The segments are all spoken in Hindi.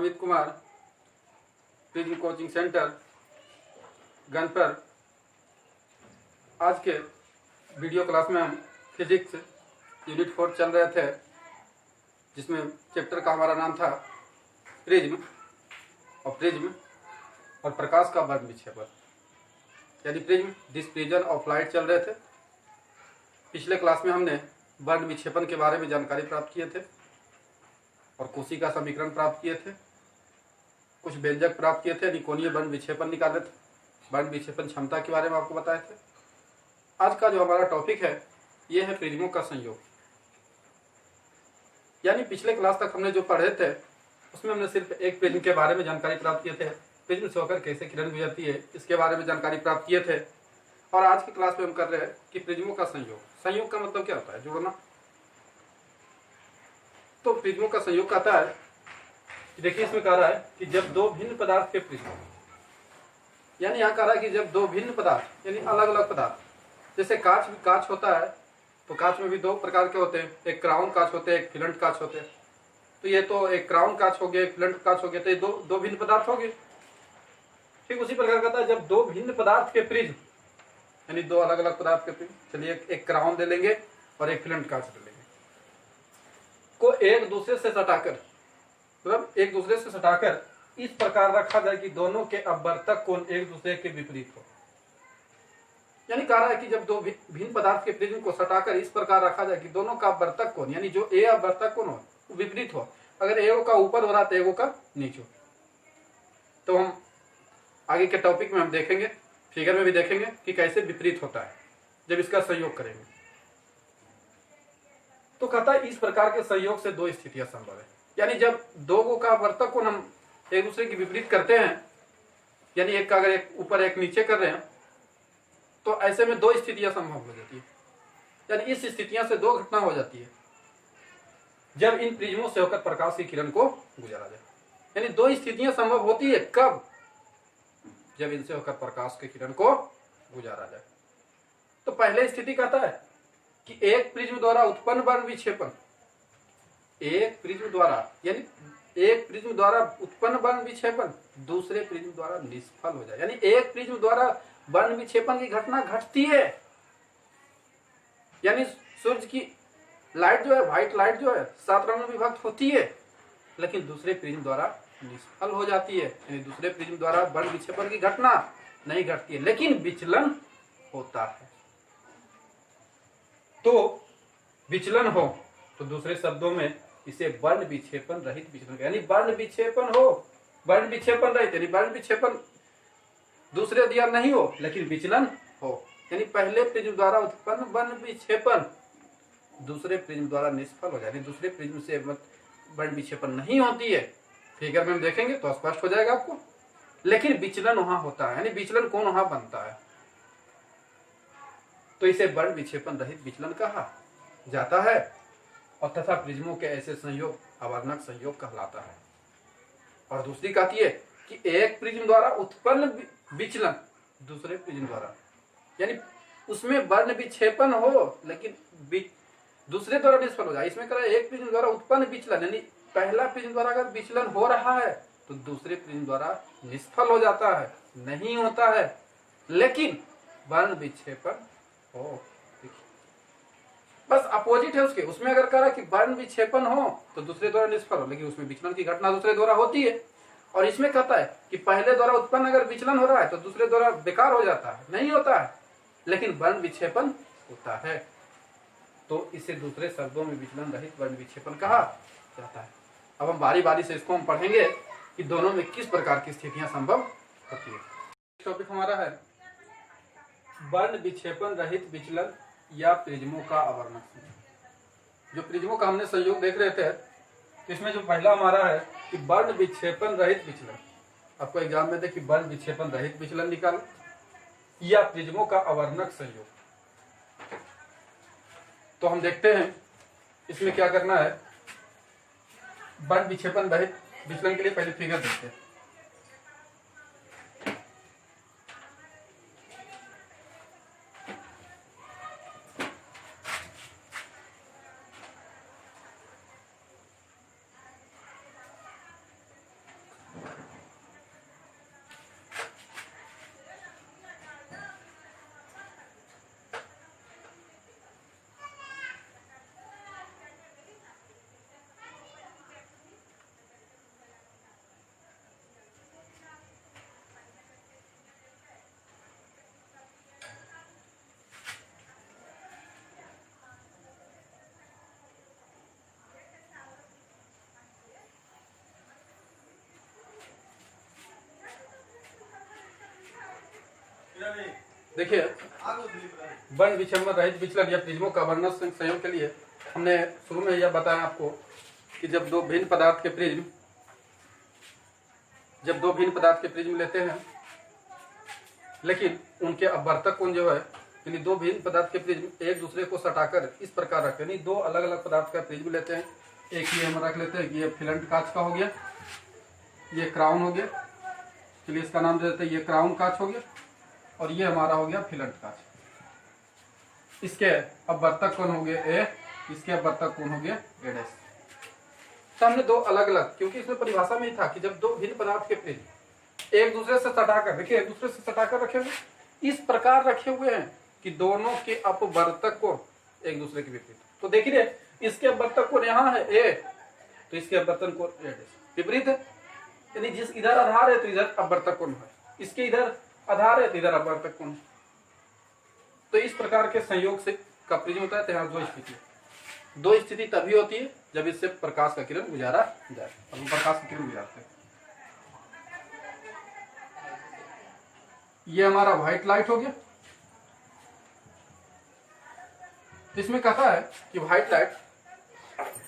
Amit Kumar, prism coaching centre गनपर। आज के वीडियो क्लास में हम फिजिक्स यूनिट 4 चल रहे थे, जिसमें चैप्टर का हमारा नाम था प्रिज्म और प्रकाश का वर्ण विक्षेपण, यानी प्रिज्म डिस्पर्जन ऑफ लाइट चल रहे थे। पिछले क्लास में हमने वर्ण विक्षेपण के बारे में जानकारी प्राप्त किए थे और कोशिका समीकरण प्राप्त किए थे, कुछ व्यंजक प्राप्त किए थे, यानी कोणीय वर्ण विक्षेपण निकाले थे, वर्ण विक्षेपण क्षमता के बारे में आपको बताए थे। आज का जो हमारा टॉपिक है ये है प्रिज्मों का संयोग। यानी पिछले क्लास तक हमने जो पढ़े थे उसमें हमने सिर्फ एक प्रिज्म के बारे में जानकारी प्राप्त किए थे, प्रिज्म से होकर कैसे किरण गुजरती है इसके बारे में जानकारी प्राप्त किए थे। और आज की क्लास में हम कर रहे हैं कि प्रिज्मों का संयोग। संयोग का मतलब क्या होता है? जोड़ना। तो प्रिज्मों का संयोग कहता है कि देखिए, इसमें कह रहा है कि जब दो भिन्न पदार्थ के प्रिज्म, यानी यहाँ कह रहा है कि जब दो भिन्न पदार्थ यानी अलग अलग पदार्थ, जैसे कांच होता है तो कांच में भी दो प्रकार के होते हैं, एक क्राउन कांच होते हैं, एक फिलंट कांच होते हैं। तो ये तो एक क्राउन कांच हो गया, एक फिलंट कांच हो गया, तो ये दो भिन्न पदार्थ हो गए। ठीक उसी प्रकार कहता है जब दो भिन्न पदार्थ के प्रिज्म, यानी दो अलग अलग पदार्थ के प्रिज्म, चलिए एक क्राउन ले लेंगे और एक फिलंट कांच ले लेंगे, को एक दूसरे से सटाकर, मतलब एक दूसरे से सटाकर इस प्रकार रखा जाए कि दोनों के अपवर्तक कोण एक दूसरे के विपरीत हो। यानी कह रहा है कि जब दो भिन्न पदार्थ के प्रिज्म को सटाकर इस प्रकार रखा जाए कि दोनों का अपवर्तक कोण, यानी जो ए अपवर्तक कोण हो वो विपरीत हो। अगर एगो का ऊपर हो रहा तो एगो का नीचे। तो हम आगे के टॉपिक में हम देखेंगे, फिगर में भी देखेंगे कि कैसे विपरीत होता है जब इसका संयोग करेंगे। तो कहता है इस प्रकार के संयोग से दो स्थितियां संभव है, यानी जब दो गो का अपवर्तक कोण हम एक दूसरे के विपरीत करते हैं, यानी एक का अगर एक ऊपर एक नीचे कर रहे हैं, तो ऐसे में दो स्थितियां संभव हो जाती है। यानी इस स्थितियां से दो घटना हो जाती है जब इन प्रिज्मों से होकर प्रकाश की किरण को गुजारा जाए। यानी दो स्थितियां संभव होती है कब? जब इनसे होकर प्रकाश की किरण को गुजारा जाए। तो पहले स्थिति कहता है कि एक प्रिज्म द्वारा उत्पन्न वर्ण विक्षेपण, एक प्रिज्म द्वारा यानी एक प्रिज्म द्वारा उत्पन्न वर्ण विक्षेपण दूसरे प्रिज्म द्वारा निष्फल हो जाए। यानी एक प्रिज्म द्वारा वर्ण विक्षेपण की घटना घटती है, यानी सूर्य की लाइट जो है, व्हाइट लाइट जो है 7 रंगों में विभक्त होती है, लेकिन दूसरे प्रिज्म द्वारा निष्फल हो जाती है। यानी दूसरे प्रिज्म द्वारा वर्ण विक्षेपण की घटना नहीं घटती है, लेकिन विचलन होता है। तो विचलन हो तो दूसरे शब्दों में इसे वर्ण विक्षेपण रहित विचलन, यानी वर्ण विक्षेपण हो, वर्ण विक्षेपण रहित यानी वर्ण विक्षेपण दूसरे दिया नहीं हो लेकिन विचलन हो। यानी पहले प्रिज्म द्वारा उत्पन्न वर्ण विक्षेपण दूसरे प्रिज्म द्वारा निष्फल हो जाए, यानी दूसरे प्रिज्म से वर्ण विक्षेपण नहीं होती है। फिगर में हम देखेंगे तो स्पष्ट हो जाएगा आपको, लेकिन विचलन वहां होता है, यानी विचलन कोण वहां बनता है। तो इसे वर्ण विक्षेपण रहित विचलन कहा जाता है और तथा प्रिज्मों के ऐसे संयोग अवर्णक संयोग कहलाता है। और दूसरी कहती है कि एक प्रिज्म द्वारा उत्पन्न विचलन दूसरे प्रिज्म द्वारा, यानी उसमें वर्ण विक्षेपण हो लेकिन दूसरे द्वारा निष्फल हो जाए। इसमें कह रहा है एक प्रिज्म द्वारा उत्पन्न विचलन, यानी पहला प्रिज्म द्वारा अगर विचलन हो रहा है तो दूसरे प्रिज्म द्वारा निष्फल हो जाता है, नहीं होता है, लेकिन वर्ण विक्षेपण हो। बस अपोजिट है उसके। उसमें अगर कह रहा है कि वर्ण विक्षेपण हो तो दूसरे द्वारा निष्फल हो, लेकिन उसमें विचलन की घटना दूसरे द्वारा होती है। और इसमें कहता है कि पहले द्वारा उत्पन्न अगर विचलन हो रहा है तो दूसरे द्वारा बेकार हो जाता है, नहीं होता है, लेकिन वर्ण विक्षेपण होता है। तो इसे दूसरे शब्दों में विचलन रहित वर्ण विक्षेपण कहा जाता है। अब हम बारी बारी से इसको हम पढ़ेंगे कि दोनों में किस प्रकार की स्थितियां संभव होती है। टॉपिक हमारा है वर्ण विक्षेपण रहित विचलन या प्रिज्मों का अवर्णक संयोग। जो प्रिज्मों का हमने संयोग देख रहे थे, इसमें जो पहला हमारा है कि वर्ण विक्षेपण रहित विचलन। आपको एग्जाम में दे कि वर्ण विक्षेपण रहित विचलन निकालो या प्रिज्मों का अवर्णक संयोग। तो हम देखते हैं इसमें क्या करना है। वर्ण विक्षेपण रहित विचलन के लिए पहले फिगर देखते हैं। देखिए, वर्ण विषमता रहित विचलन या प्रिज्मों का वर्णन संयोग के लिए हमने शुरू में यह बताया आपको कि जब दो भिन्न पदार्थ के प्रिज्म लेते हैं, लेकिन उनके अपवर्तक कोण जो है, यानी दो भिन्न पदार्थ के प्रिज्म एक दूसरे को सटाकर इस प्रकार रखते हैं, यानी दो अलग अलग पदार्थ का प्रिज्म लेते हैं, एक ये हम रख लेते हैं कि ये फिलेंट कांच का हो गया, ये क्राउन हो गया, चलिए इसका नाम दे देते हैं, ये क्राउन कांच हो गया, और ये हमारा हो गया फिलेंट कांच। इसके अपवर्तक कोण हो गए ए, इसके अपवर्तक कोण हो गया ए डैश। तो हमने दो अलग अलग, क्योंकि इसमें परिभाषा में ही था कि जब दो भिन्न पदार्थ के प्रिज्म एक दूसरे से सटाकर, देखिए एक दूसरे से सटाकर रखे हुए, इस प्रकार रखे हुए हैं कि दोनों के अपवर्तक कोण एक दूसरे के विपरीत। तो देखिए इसके अपवर्तक कोण यहाँ है ए, तो इसके अपवर्तक कोण ए डैश विपरीत है, यानी जिस इधर आधार है तो इधर अपवर्तक कोण है, इसके इधर आधार है तो इधर अपवर्तक कोण। तो इस प्रकार के संयोग से का प्रिज्म होता है। तो यहाँ दो स्थिति तभी होती है जब इससे प्रकाश का किरण गुजारा जाए, अब हम प्रकाश का किरण गुजारते हैं। ये हमारा व्हाइट लाइट हो गया। इसमें कहता है कि व्हाइट लाइट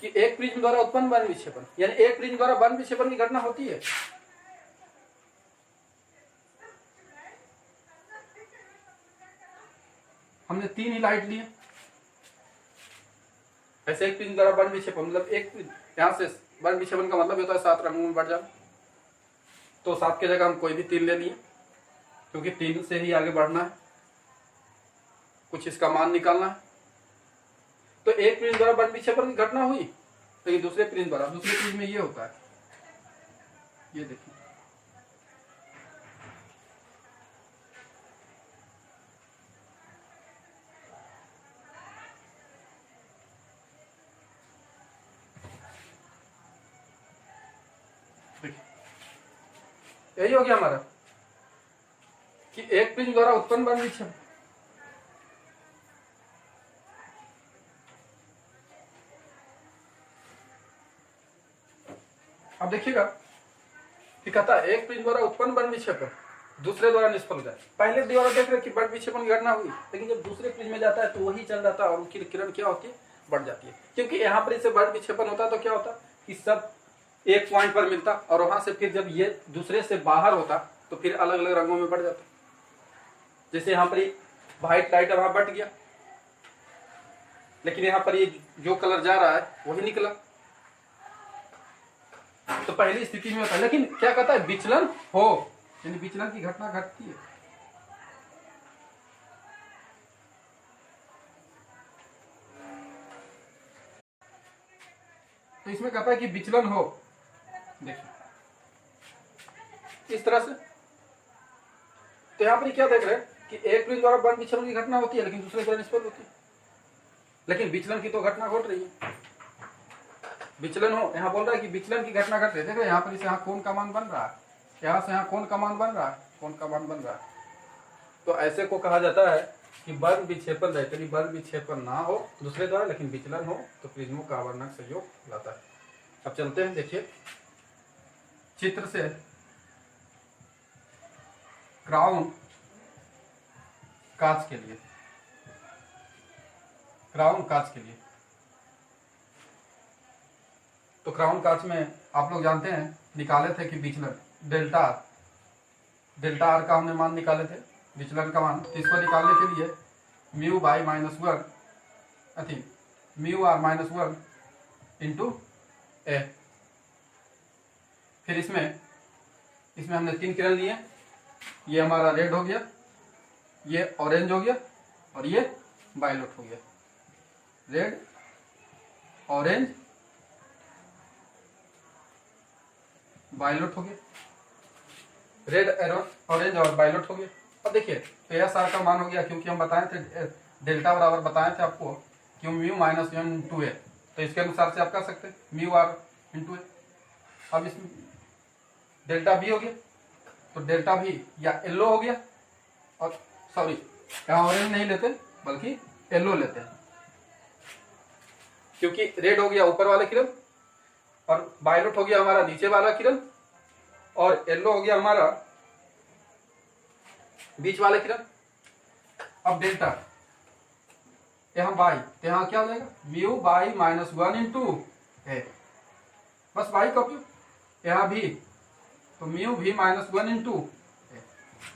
कि एक प्रिज्म द्वारा उत्पन्न वर्ण विक्षेपण, यानी एक प्रिज्म द्वारा वर्ण विक्षेपण की घटना होती है। हमने 3 ही लाइट लिए, ऐसे एक प्रिज्म द्वारा वर्ण विक्षेपण, मतलब एक यहां से वर्ण विक्षेपण का मतलब होता है 7 रंगों में बढ़ जाना। तो 7 की जगह हम कोई भी 3 ले लिए, क्योंकि 3 से ही आगे बढ़ना है, कुछ इसका मान निकालना है। तो एक प्रिज्म द्वारा वर्ण विक्षेपण की घटना हुई, लेकिन दूसरे प्रिज्म में ये होता है, ये देखिए यही हो गया हमारा कि एक प्रिज्म द्वारा उत्पन्न वर्ण विक्षेपण, अब देखिएगा कि कहता है एक प्रिज्म द्वारा उत्पन्न वर्ण विक्षेपण दूसरे द्वारा निष्फल हो जाए। पहले द्वारा देख रहे कि वर्ण विक्षेपण की घटना हुई, लेकिन जब दूसरे प्रिज्म में जाता है तो वही चल जाता है और उनकी किरण क्या होती है, बढ़ जाती है। क्योंकि यहाँ पर इसे वर्ण विक्षेपण होता तो क्या होता कि सब एक पॉइंट पर मिलता, और वहां से फिर जब ये दूसरे से बाहर होता तो फिर अलग अलग रंगों में बढ़ जाता। जैसे यहाँ पर व्हाइट लाइट वहां बढ़ गया, लेकिन यहाँ पर ये जो कलर जा रहा है वही निकला। तो पहली स्थिति में होता है, लेकिन क्या कहता है विचलन हो, यानी विचलन की घटना घटती है। तो इसमें कहता है कि विचलन हो, देखिए इस तरह से। तो यहां पर क्या देख रहे हैं कि एक प्रिज्म द्वारा वर्ण विक्षेपण की घटना होती है, लेकिन दूसरे द्वारा निष्फल होती है, लेकिन विचलन की तो घटना घट रही है। विचलन हो, यहाँ बोल रहा है कि विचलन की घटना घट रही है। देख रहे हैं यहाँ पर इसे यहाँ कोण का मान बन रहा है, यहाँ से यहाँ कोण का मान बन रहा है, कोण का मान बन रहा है। तो ऐसे को कहा जाता है कि वर्ण विक्षेपण रहते, यदि वर्ण विक्षेपण ना हो दूसरे द्वारा, लेकिन विचलन हो तो प्रिज्मों का आवर्णक संयोग लाता है। अब चलते हैं, देखिए चित्र से क्राउन कांच के लिए, क्राउन कांच के लिए। तो क्राउन कांच में आप लोग जानते हैं निकाले थे कि विचलन डेल्टा आर का हमने मान निकाले थे, विचलन का मान। तो इसको निकालने के लिए म्यू बाई -1 अथी म्यू आर -1 इंटू ए। फिर इसमें हमने 3 किरण लिए, ये हमारा रेड हो गया, ये ऑरेंज हो गया, और ये वायलेट हो गया। रेड, ऑरेंज, वायलेट हो गया, रेड, ऑरेंज और वायलेट हो गया। अब देखिए तो एस आर का मान हो गया, क्योंकि हम बताए थे डेल्टा बराबर बताए थे आपको क्यों म्यू -1 इंटू ए, तो इसके अनुसार से आप कर सकते हैं म्यू आर इंटू ए। अब इसमें डेल्टा भी हो गया, तो डेल्टा भी या येलो हो गया, और सॉरी यहाँ ऑरेंज नहीं लेते बल्कि येलो लेते हैं, क्योंकि रेड हो गया ऊपर वाला किरण, और वायलेट हो गया हमारा नीचे वाला किरण, और येलो हो गया हमारा बीच वाला किरण। अब डेल्टा यहाँ बाई, तो यहाँ क्या हो जाएगा म्यू बाई माइनस 1 इंटू है, बस बाई का उपयोग, यहाँ भी तो म्यू भी माइनस 1 इंटू,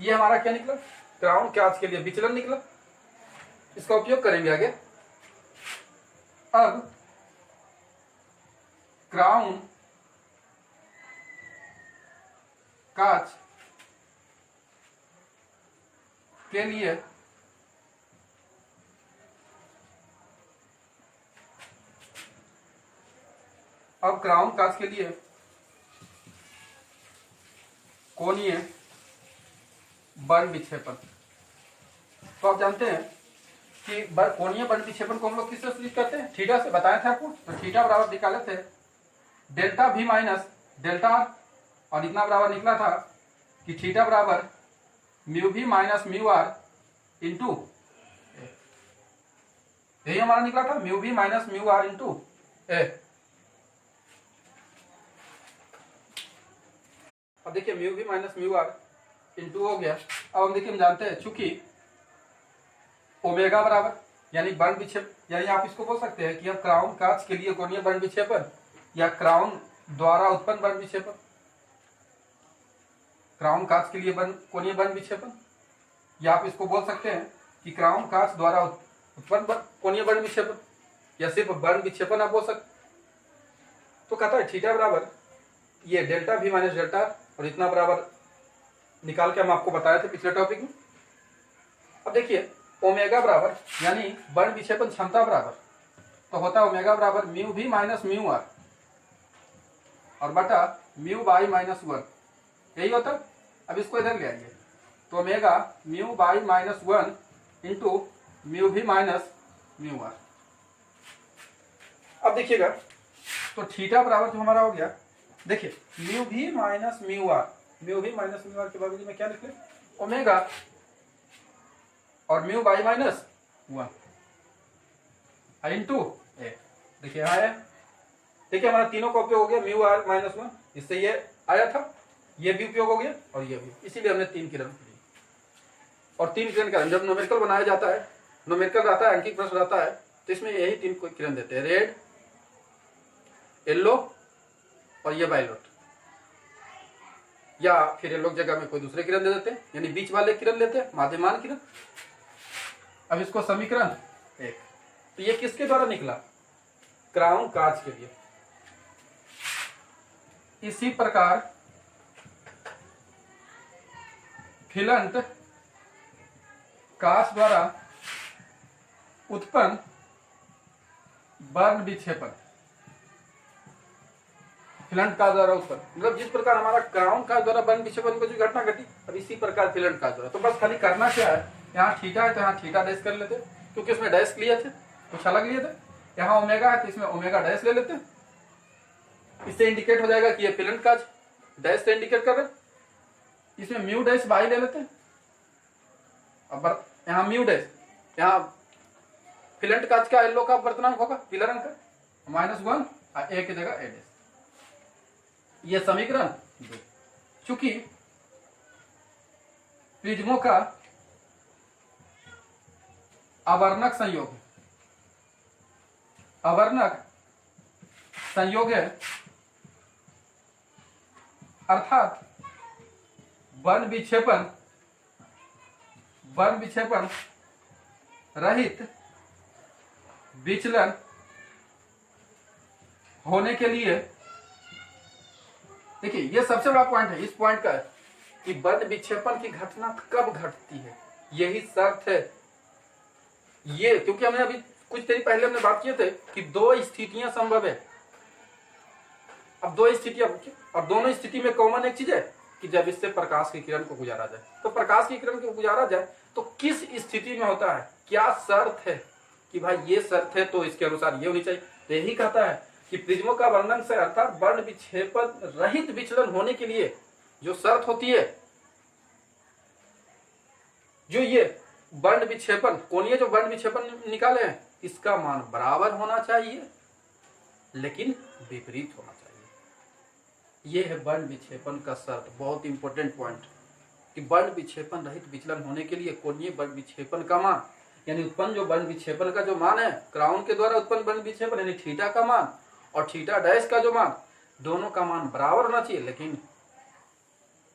ये हमारा क्या निकला क्राउन कांच के लिए विचलन निकला, इसका उपयोग करेंगे आगे। अब क्राउन कांच के लिए कोणीय बल विक्षेपण, तो आप जानते हैं कि कोणीय बल विक्षेपण को हम लोग किससे सूचित करते हैं, थीटा से, बताया था आपको। तो थीटा बराबर निकाले थे डेल्टा भी माइनस डेल्टा आर, और इतना बराबर निकला था कि थीटा बराबर म्यू भी माइनस म्यू आर इंटू, यही हमारा निकला था म्यू भी माइनस म्यू आर इंटू ए। अब देखिए म्यू भी माइनस म्यू आर इंटू हो गया। अब हम देखिए हम जानते हैं चूंकि ओमेगा बराबर यानी बर्ण विक्षेपण, यानी आप इसको बोल सकते हैं कि अब क्राउन कांच के लिए कोणीय बर्ण विक्षेपण या क्राउन द्वारा उत्पन्न बर्ण विक्षेपण, क्राउन कांच के लिए कोणीय बर्ण विक्षेपण, या आप इसको बोल सकते हैं कि क्राउन कांच द्वारा उत्पन्न कोणीय बर्ण विक्षेपण, या सिर्फ बर्ण विक्षेपण आप बोल सकते। तो कहता है थीटा बराबर ये डेल्टा भी माइनस डेल्टा, और इतना बराबर निकाल के हम आपको बताए थे पिछले टॉपिक में। अब देखिए ओमेगा बराबर यानी बर्ण विक्षेपण क्षमता बराबर तो होता है ओमेगा बराबर म्यू भी माइनस म्यू आर और बटा म्यू बाई माइनस 1, यही होता। अब इसको इधर ले आइए तो omega mu by minus 1 into mu भी माइनस म्यू आर। अब देखिएगा तो थीटा बराबर जो हमारा हो गया, देखिए म्यू भी माइनस म्यू आर, म्यू भी माइनस म्यू आर के बदले में क्या लिखे ओमेगा और म्यू बाई माइनस 1 इंटू ए। देखिए यहाँ है, देखिए हमारा तीनों का उपयोग हो गया म्यू आर माइनस 1, इससे ये आया था, ये भी उपयोग हो गया और ये भी, इसीलिए हमने 3 किरण ली। और 3 किरण का जब न्यूमेरिकल बनाया जाता है, न्यूमेरिकल रहता है, अंकित प्रश्न रहता है, तो इसमें यही 3 किरण देते हैं, रेड, येलो और ये वायलेट, या फिर येलो जगह में कोई दूसरे किरण दे देते हैं, यानी बीच वाले किरण लेते हैं, माध्यमान किरण। अब इसको समीकरण 1, तो ये किसके द्वारा निकला, क्राउन कांच के लिए। इसी प्रकार फिलंट कांच द्वारा उत्पन्न बर्ण विक्षेपण, फिलंट कांच द्वारा उत्पन्न, मतलब जिस प्रकार हमारा क्राउन कांच द्वारा बर्ण विक्षेपण को जो घटना घटी, अब इसी प्रकार फिलंट कांच द्वारा। तो बस खाली करना क्या है, यहाँ थीटा है तो यहाँ थीटा डैश कर लेते, क्योंकि उसमें डैश लिए थे, कुछ अलग लिए थे। यहाँ ओमेगा है तो इसमें ओमेगा डैश ले लेते, इससे इंडिकेट हो जाएगा कि ये फिलंट कांच, डैश से इंडिकेट कर रहे। इसमें म्यू डैश बाई ले लेते हैं, अब यहाँ म्यू डैश, यहाँ फिलंट कांच का येलो का वर्तनांक होगा पीला रंग का -1 और ए की जगह ए डैश, ये समीकरण 2। चूंकि प्रिज्मों का आवर्णक संयोग, आवर्णक संयोग है, अर्थात बर्ण विक्षेपण रहित विचलन होने के लिए, देखिए ये सबसे बड़ा पॉइंट है, इस पॉइंट का कि बर्ण विक्षेपण की घटना कब घटती है, यही शर्त है ये। क्योंकि हमने अभी कुछ देर पहले हमने बात किए थे कि 2 स्थितियां संभव है। अब 2 स्थितियां, और दोनों स्थिति में कॉमन एक चीज है कि जब इससे प्रकाश की किरण को गुजारा जाए, तो प्रकाश की किरण को गुजारा जाए तो किस स्थिति में होता है, क्या शर्त है कि भाई ये शर्त है तो इसके अनुसार ये होनी चाहिए। तो यही कहता है कि प्रिज्मों का वर्णन से अर्थात बर्ण विक्षेपण रहित विचलन होने के लिए जो शर्त होती है, जो ये बर्ण विक्षेपण, कोणीय जो बर्ण विक्षेपण निकाले हैं, इसका मान बराबर होना चाहिए लेकिन विपरीत होना चाहिए। ये है बर्ण विक्षेपण का शर्त, बहुत इंपॉर्टेंट पॉइंट कि वर्ण विक्षेपण रहित विचलन होने के लिए कोणीय वर्ण विक्षेपण का मान, यानी उत्पन्न जो वर्ण विक्षेपण का जो मान है क्राउन के द्वारा उत्पन्न वर्ण विक्षेपण यानी थीटा का मान और थीटा डैश का जो मान, दोनों का मान बराबर होना चाहिए, लेकिन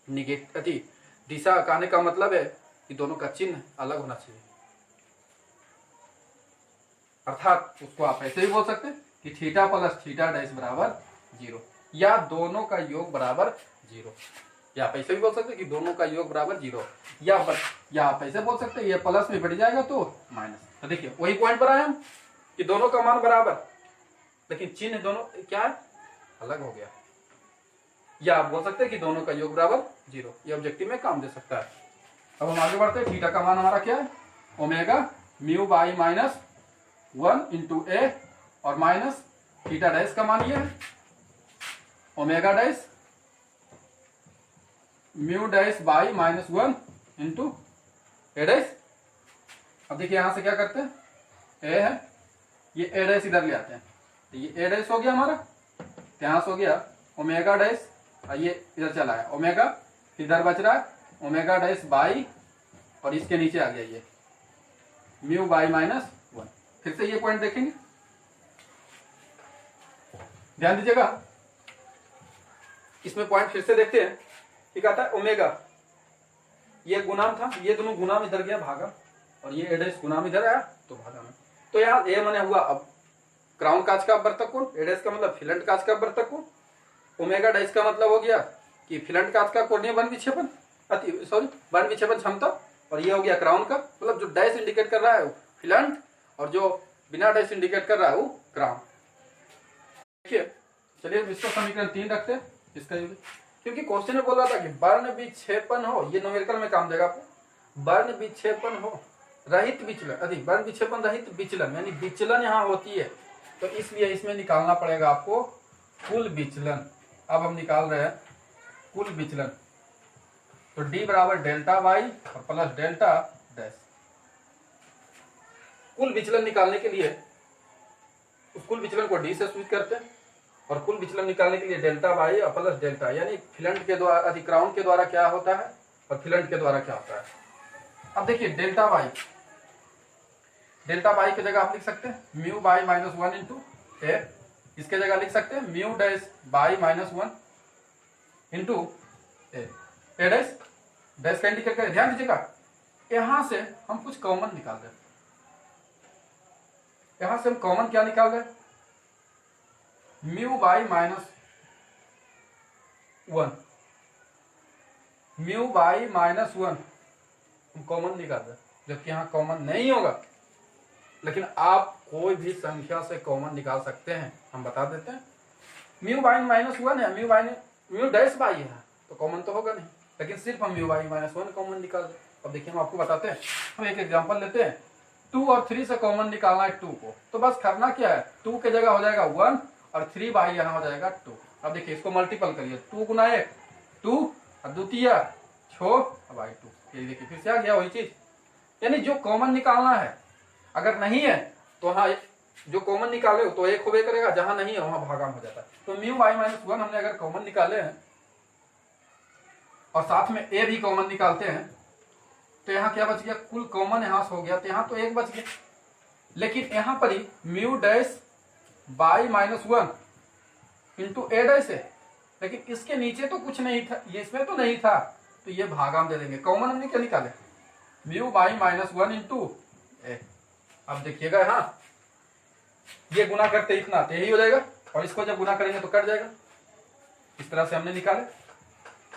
निगेटिव दिशा कहने का मतलब है कि दोनों का चिन्ह अलग होना चाहिए। अर्थात उसको आप ऐसे भी बोल सकते हैं कि थीटा प्लस थीटा डैश बराबर 0, या दोनों का योग बराबर 0, या आप ऐसे भी बोल सकते हैं कि दोनों का योग बराबर 0, या आप ऐसे बोल सकते हैं ये प्लस में बढ़ जाएगा तो माइनस। तो देखिए वही पॉइंट पर आए हम कि दोनों का मान बराबर, लेकिन चिन्ह दोनों क्या है, अलग हो गया। या आप बोल सकते हैं कि दोनों का योग बराबर 0, ये ऑब्जेक्टिव में काम दे सकता है। अब हम आगे बढ़ते हैं। थीटा का मान हमारा क्या है, omega mu by minus 1 into a, और माइनस थीटा डैश का मान ये है omega dash mu dash by minus 1 into a dash. अब देखिए यहां से क्या करते हैं, ए है, ये ए डैश इधर ले आते हैं, तो ये ए डैश हो गया हमारा, यहां से हो गया ओमेगा डैश, ये इधर चला है ओमेगा, इधर बच रहा है ओमेगा डैश बाई, और इसके नीचे आ गया ये म्यू बाई माइनस 1। फिर से ये पॉइंट देखेंगे, ध्यान दीजिएगा, इसमें पॉइंट फिर से देखते हैं। ठीक आता है ओमेगा, ये गुणाम था, ये दोनों गुणाम इधर गया भागा, और ये एडेस गुणाम इधर आया तो भागा में। तो यहाँ ए माने हुआ अब क्राउन कांच का अपवर्तक कोण, एडेस का मतलब फिलेंट कांच का अपवर्तक कोण, ओमेगा डैश का मतलब हो गया कि फिलेंट कांच का कोणीय वर्ण विक्षेपण, वर्ण विक्षेपण क्षमता, और ये हो गया क्राउन का, मतलब जो डैश इंडिकेट कर रहा है वो फिलेंट, और जो बिना डैश इंडिकेट कर रहा है वो क्राउन। देखिए चलिए इसका समीकरण 3 रखते हैं इसका, क्योंकि क्वेश्चन में बोल रहा था कि वर्ण विक्षेपण हो, ये न्यूमेरिकल में काम देगा आपको, वर्ण विक्षेपण हो रहित विचलन, अधिक वर्ण विक्षेपण रहित विचलन, यानी विचलन यहाँ होती है, तो इसलिए इसमें निकालना पड़ेगा आपको कुल विचलन। अब हम निकाल रहे हैं कुल विचलन, तो d बराबर डेल्टा वाई और प्लस डेल्टा डैश। कुल विचलन निकालने के लिए उस कुल विचलन को d से सूचित करते हैं, और कुल विचलन निकालने के लिए डेल्टा वाई और प्लस डेल्टा, यानी फिलेंट के द्वारा क्राउन के द्वारा क्या होता है और फिलेंट के द्वारा क्या होता है। अब देखिए डेल्टा वाई की जगह आप लिख सकते हैं म्यू बाई माइनस 1 इंटू ए, इसके जगह लिख सकते हैं mu dash by minus 1 into a dash, dash का इंडिकेट करें। ध्यान दीजिएगा यहां से हम कुछ कॉमन निकाल रहे हैं, यहां से हम कॉमन क्या निकाल रहे हैं, mu by minus 1, mu by minus 1 हम कॉमन निकाल रहे हैं, जबकि यहां कॉमन नहीं होगा, लेकिन आप कोई भी संख्या से कॉमन निकाल सकते हैं। हम बता देते हैं म्यू बाई माइनस 1 है, म्यू डैश बाई है, तो कॉमन तो होगा नहीं, लेकिन सिर्फ हम म्यू बाई माइनस 1 कॉमन निकाल रहे। अब देखिए हम आपको बताते हैं, हम एक एग्जांपल लेते हैं, 2 और 3 से कॉमन निकालना है 2 को, तो बस करना क्या है, 2 के जगह हो जाएगा 1 और 3 बाई यहाँ हो जाएगा 2। अब देखिए इसको मल्टीपल करिए, 2 गुना 1 2 और द्वितीय 6 बाई 2, ये देखिए फिर से आ गया वही चीज, यानी जो कॉमन निकालना है अगर नहीं है तो हाँ जो कॉमन निकाले हो तो एक होबे करेगा, जहां नहीं है वहां भागाम हो जाता है। तो म्यू बाई माइनस 1 हमने अगर कॉमन निकाले हैं और साथ में ए भी कॉमन निकालते हैं, तो यहाँ क्या बच गया, कुल कॉमन यहाँ से हो गया, तो यहाँ तो एक बच गया, लेकिन यहाँ पर ही mu dash by minus 1 into a dash है, लेकिन इसके नीचे तो कुछ नहीं था, ये इसमें तो नहीं था, तो ये भागाम दे देंगे। कॉमन हमने क्या निकाले, म्यू बाई माइनस 1 इंटू ए। अब देखिएगा यहाँ ये गुना करते इतना तो यही हो जाएगा, और इसको जब गुना करेंगे तो कट जाएगा, इस तरह से हमने निकाले।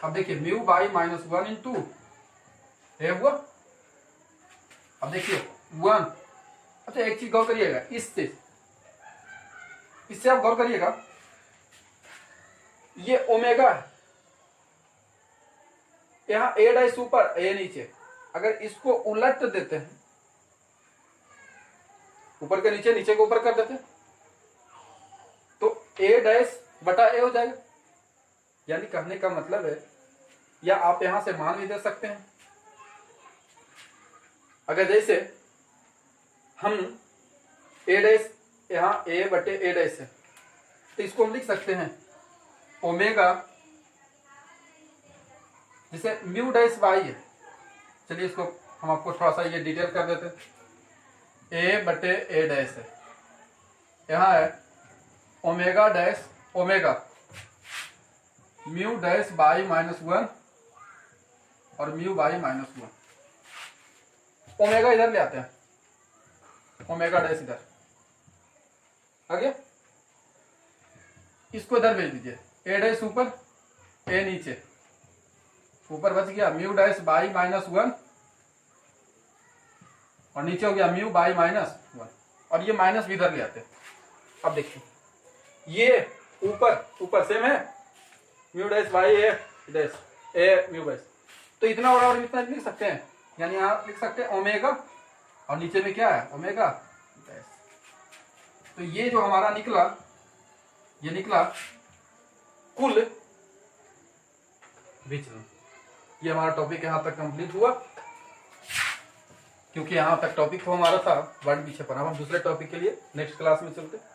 अब देखिए म्यू बाई माइनस 1 इंटू ए हुआ। अब देखिए 1, अच्छा एक चीज गौर करिएगा, इससे आप गौर करिएगा, ये ओमेगा है, यहां ए डैश ऊपर ए नीचे, अगर इसको उलट देते हैं, ऊपर के नीचे नीचे को ऊपर कर देते हैं, तो ए डैश बटा ए हो जाएगा। यानी कहने का मतलब है, या आप यहां से मान भी दे सकते हैं, अगर जैसे हम ए डैश यहां ए बटे ए डैश है, तो इसको हम लिख सकते हैं ओमेगा, जिसे म्यू डैश बाई है, चलिए इसको हम आपको थोड़ा सा ये डिटेल कर देते हैं। ए बटे ए डैश है, यहाँ है omega dash omega mu dash by -1 और म्यू बाई -1। ओमेगा इधर ले आते हैं, ओमेगा डैश इधर आ गया, इसको इधर भेज दीजिए। ए डैश ऊपर ए नीचे, ऊपर बच गया म्यू डैश बाई -1 और नीचे हो गया म्यू बाई -1 और ये माइनस भी इधर ले आते हैं। अब देखिए ये ऊपर सेम है mu dash by A dash A mu dash, तो इतना और इतना लिख सकते हैं, यानी यहाँ लिख सकते हैं ओमेगा और नीचे में क्या है ओमेगा डैश। तो ये जो हमारा निकला, ये निकला कुल विचलन। ये हमारा टॉपिक यहाँ तक कंप्लीट हुआ, क्योंकि यहाँ तक टॉपिक तो हमारा था वर्ड विषय पर। अब हम दूसरे टॉपिक के लिए नेक्स्ट क्लास में चलते।